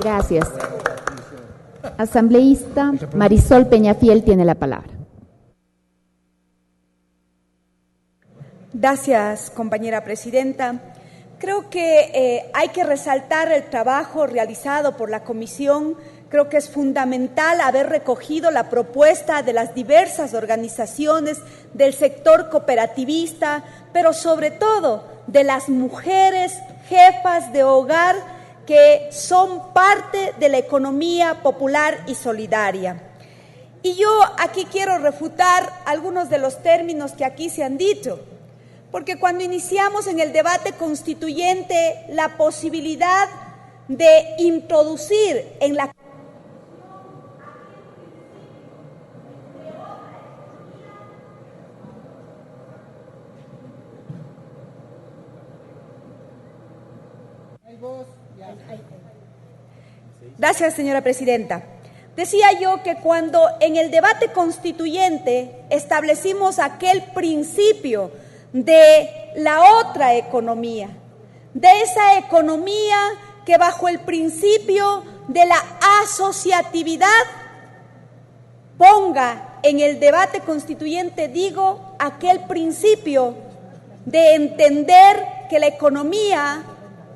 Gracias. Asambleísta Marisol Peñafiel tiene la palabra. Gracias, compañera presidenta. Creo que hay que resaltar el trabajo realizado por la comisión. Creo que es fundamental haber recogido la propuesta de las diversas organizaciones del sector cooperativista, pero sobre todo de las mujeres jefas de hogar que son parte de la economía popular y solidaria. Y yo aquí quiero refutar algunos de los términos que aquí se han dicho, porque cuando iniciamos en el debate constituyente la posibilidad de introducir en la Gracias, señora presidenta. Decía yo que cuando en el debate constituyente establecimos aquel principio de la otra economía, de esa economía que bajo el principio de la asociatividad ponga en el debate constituyente, digo, aquel principio de entender que la economía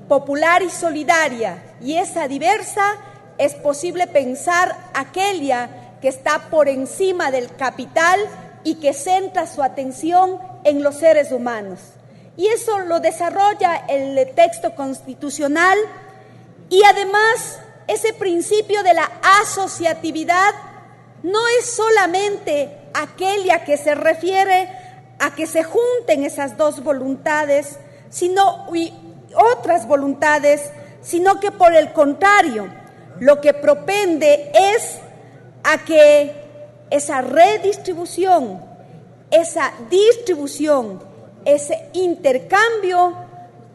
popular y solidaria y esa diversa es posible pensar aquella que está por encima del capital y que centra su atención en los seres humanos. Y eso lo desarrolla el texto constitucional y además ese principio de la asociatividad no es solamente aquella que se refiere a que se junten esas dos voluntades, sino otras voluntades, sino que por el contrario, lo que propende es a que esa redistribución, esa distribución, ese intercambio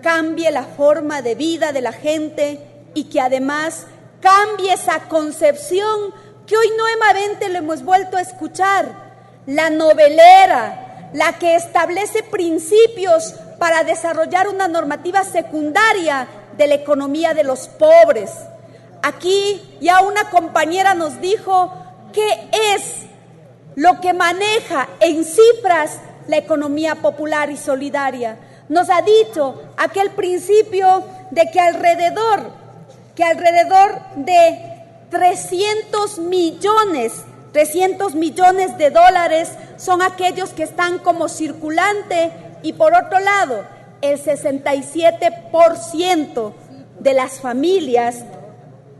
cambie la forma de vida de la gente y que además cambie esa concepción que hoy nuevamente lo hemos vuelto a escuchar, la novelera, la que establece principios para desarrollar una normativa secundaria de la economía de los pobres. Aquí ya una compañera nos dijo qué es lo que maneja en cifras la economía popular y solidaria. Nos ha dicho aquel principio de que alrededor de 300 millones de dólares son aquellos que están como circulante y por otro lado, el 67% de las familias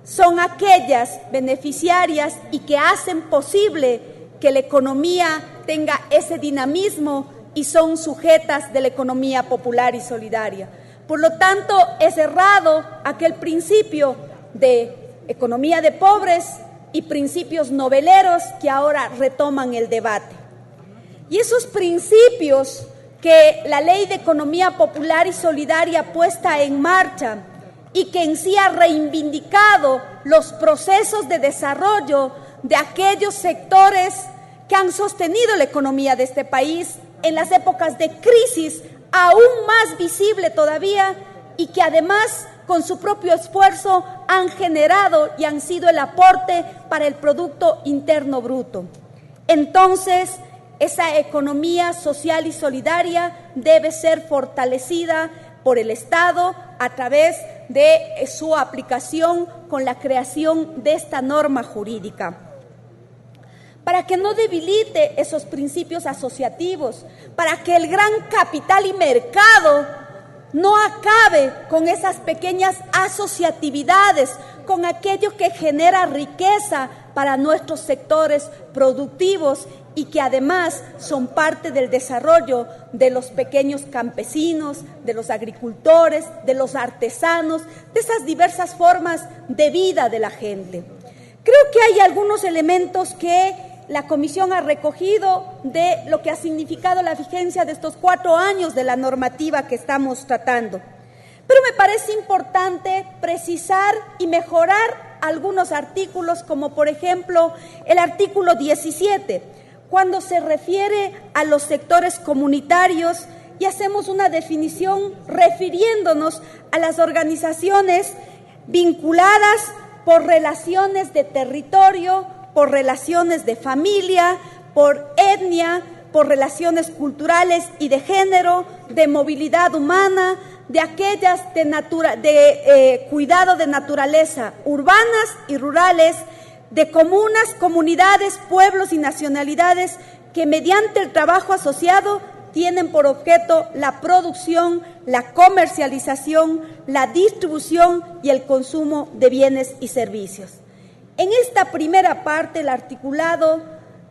son aquellas beneficiarias y que hacen posible que la economía tenga ese dinamismo y son sujetas de la economía popular y solidaria. Por lo tanto, es errado aquel principio de economía de pobres y principios noveleros que ahora retoman el debate. Y esos principios que la Ley de Economía Popular y Solidaria puesta en marcha y que en sí ha reivindicado los procesos de desarrollo de aquellos sectores que han sostenido la economía de este país en las épocas de crisis, aún más visible todavía, y que además con su propio esfuerzo han generado y han sido el aporte para el Producto Interno Bruto. Entonces, esa economía social y solidaria debe ser fortalecida por el Estado a través de su aplicación con la creación de esta norma jurídica, para que no debilite esos principios asociativos, para que el gran capital y mercado no acabe con esas pequeñas asociatividades, con aquello que genera riqueza para nuestros sectores productivos y que además son parte del desarrollo de los pequeños campesinos, de los agricultores, de los artesanos, de esas diversas formas de vida de la gente. Creo que hay algunos elementos que la Comisión ha recogido de lo que ha significado la vigencia de estos 4 años de la normativa que estamos tratando. Pero me parece importante precisar y mejorar algunos artículos, como por ejemplo el artículo 17, cuando se refiere a los sectores comunitarios y hacemos una definición refiriéndonos a las organizaciones vinculadas por relaciones de territorio, por relaciones de familia, por etnia, por relaciones culturales y de género, de movilidad humana, de aquellas de cuidado de naturaleza urbanas y rurales, de comunas, comunidades, pueblos y nacionalidades que mediante el trabajo asociado tienen por objeto la producción, la comercialización, la distribución y el consumo de bienes y servicios. En esta primera parte, el articulado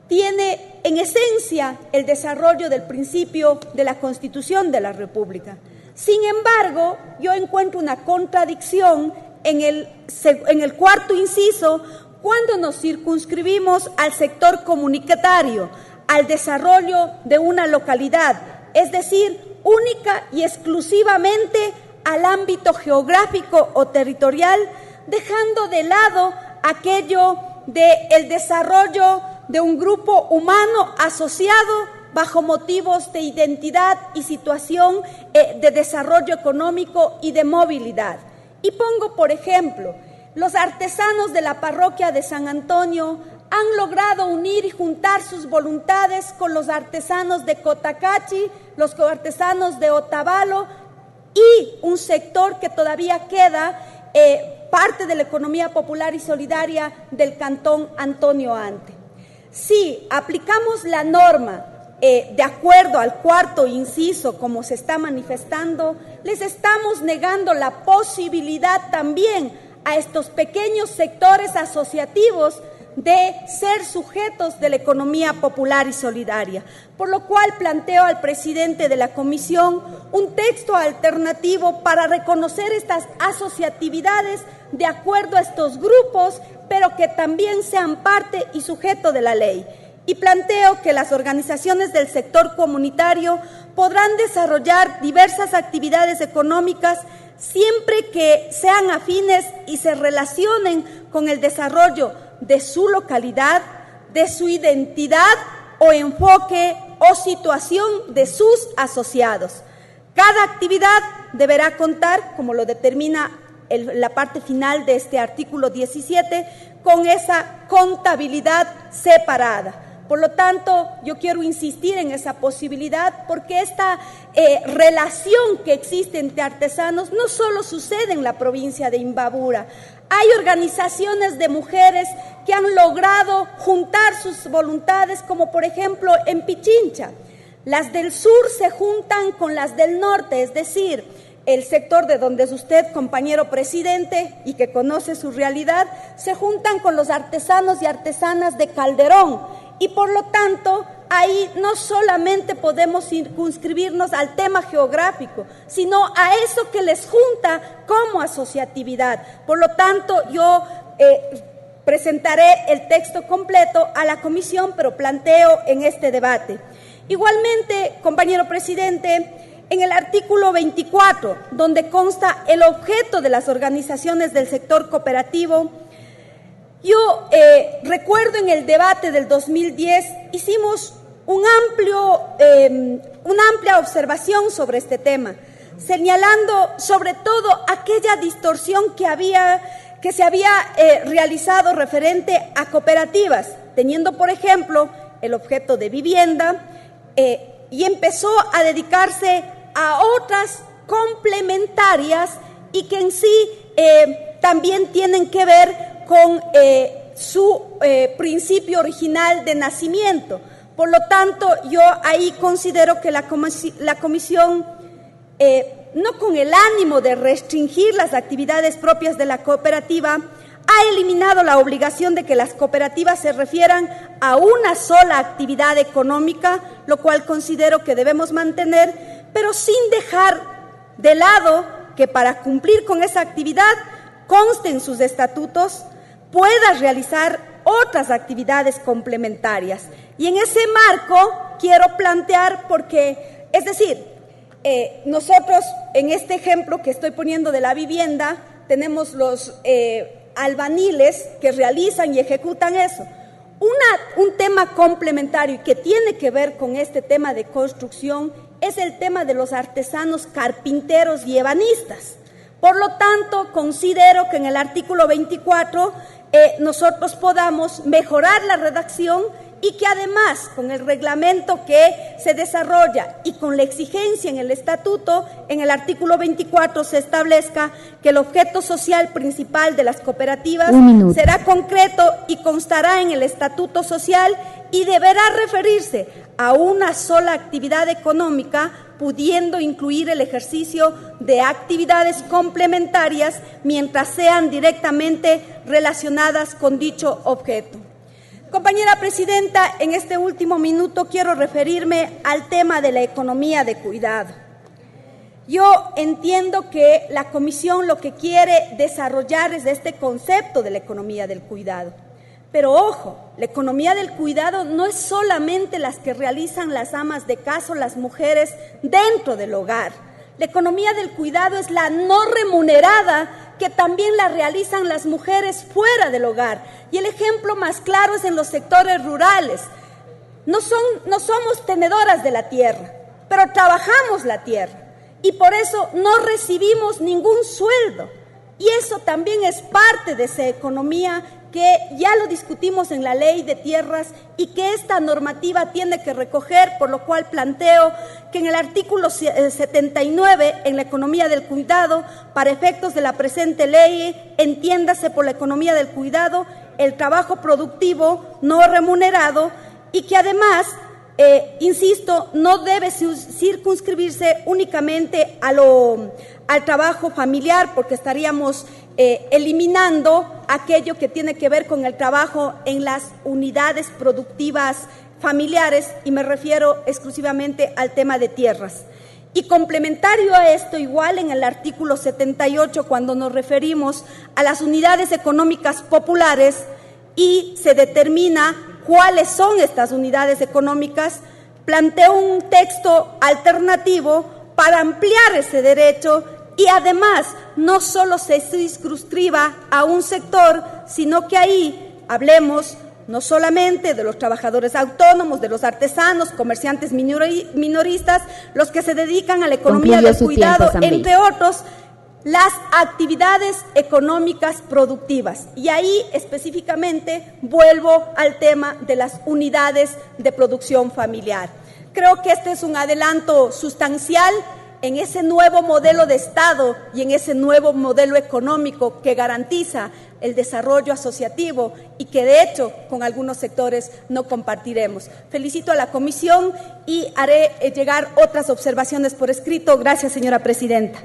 tiene en esencia el desarrollo del principio de la Constitución de la República. Sin embargo, yo encuentro una contradicción en el cuarto inciso cuando nos circunscribimos al sector comunitario, al desarrollo de una localidad, es decir, única y exclusivamente al ámbito geográfico o territorial, dejando de lado aquello del desarrollo de un grupo humano asociado bajo motivos de identidad y situación de desarrollo económico y de movilidad. Y pongo, por ejemplo, los artesanos de la parroquia de San Antonio han logrado unir y juntar sus voluntades con los artesanos de Cotacachi, los artesanos de Otavalo y un sector que todavía queda parte de la economía popular y solidaria del Cantón Antonio Ante. Si aplicamos la norma de acuerdo al cuarto inciso, como se está manifestando, les estamos negando la posibilidad también a estos pequeños sectores asociativos de ser sujetos de la economía popular y solidaria, por lo cual planteo al presidente de la comisión un texto alternativo para reconocer estas asociatividades de acuerdo a estos grupos, pero que también sean parte y sujeto de la ley. Y planteo que las organizaciones del sector comunitario podrán desarrollar diversas actividades económicas siempre que sean afines y se relacionen con el desarrollo de su localidad, de su identidad o enfoque o situación de sus asociados. Cada actividad deberá contar, como lo determina la parte final de este artículo 17, con esa contabilidad separada. Por lo tanto, yo quiero insistir en esa posibilidad porque esta relación que existe entre artesanos no solo sucede en la provincia de Imbabura. Hay organizaciones de mujeres que han logrado juntar sus voluntades, como por ejemplo en Pichincha. Las del sur se juntan con las del norte, es decir, el sector de donde es usted, compañero presidente, y que conoce su realidad, se juntan con los artesanos y artesanas de Calderón. Y por lo tanto, ahí no solamente podemos circunscribirnos al tema geográfico, sino a eso que les junta como asociatividad. Por lo tanto, yo presentaré el texto completo a la comisión, pero planteo en este debate. Igualmente, compañero presidente, en el artículo 24, donde consta el objeto de las organizaciones del sector cooperativo, yo recuerdo en el debate del 2010 hicimos una amplia observación sobre este tema, señalando sobre todo aquella distorsión que se había realizado referente a cooperativas, teniendo por ejemplo el objeto de vivienda y empezó a dedicarse a otras complementarias y que en sí también tienen que ver con su principio original de nacimiento. Por lo tanto, yo ahí considero que la comisión, no con el ánimo de restringir las actividades propias de la cooperativa, ha eliminado la obligación de que las cooperativas se refieran a una sola actividad económica, lo cual considero que debemos mantener, pero sin dejar de lado que para cumplir con esa actividad conste en sus estatutos pueda realizar otras actividades complementarias. Y en ese marco quiero plantear porque, es decir, nosotros en este ejemplo que estoy poniendo de la vivienda, tenemos los albaniles que realizan y ejecutan eso. Un tema complementario que tiene que ver con este tema de construcción es el tema de los artesanos carpinteros y ebanistas. Por lo tanto, considero que en el artículo 24 nosotros podamos mejorar la redacción y que además con el reglamento que se desarrolla y con la exigencia en el estatuto, en el artículo 24 se establezca que el objeto social principal de las cooperativas será concreto y constará en el estatuto social y deberá referirse a una sola actividad económica, pudiendo incluir el ejercicio de actividades complementarias mientras sean directamente relacionadas con dicho objeto. Compañera presidenta, en este último minuto quiero referirme al tema de la economía de cuidado. Yo entiendo que la comisión lo que quiere desarrollar es este concepto de la economía del cuidado. Pero ojo, la economía del cuidado no es solamente las que realizan las amas de casa o las mujeres dentro del hogar. La economía del cuidado es la no remunerada que también la realizan las mujeres fuera del hogar. Y el ejemplo más claro es en los sectores rurales. No somos tenedoras de la tierra, pero trabajamos la tierra y por eso no recibimos ningún sueldo. Y eso también es parte de esa economía que ya lo discutimos en la ley de tierras y que esta normativa tiene que recoger, por lo cual planteo que en el artículo 79, en la economía del cuidado, para efectos de la presente ley, entiéndase por la economía del cuidado el trabajo productivo no remunerado y que además, insisto, no debe circunscribirse únicamente al trabajo familiar, porque estaríamos eliminando aquello que tiene que ver con el trabajo en las unidades productivas familiares, y me refiero exclusivamente al tema de tierras. Y complementario a esto, igual en el artículo 78, cuando nos referimos a las unidades económicas populares y se determina cuáles son estas unidades económicas, planteo un texto alternativo para ampliar ese derecho y además no solo se circunscriba a un sector, sino que ahí hablemos no solamente de los trabajadores autónomos, de los artesanos, comerciantes minoristas, los que se dedican a la economía del cuidado, entre otros, las actividades económicas productivas. Y ahí específicamente vuelvo al tema de las unidades de producción familiar. Creo que este es un adelanto sustancial en ese nuevo modelo de Estado y en ese nuevo modelo económico que garantiza el desarrollo asociativo y que de hecho con algunos sectores no compartiremos. Felicito a la comisión y haré llegar otras observaciones por escrito. Gracias, señora presidenta.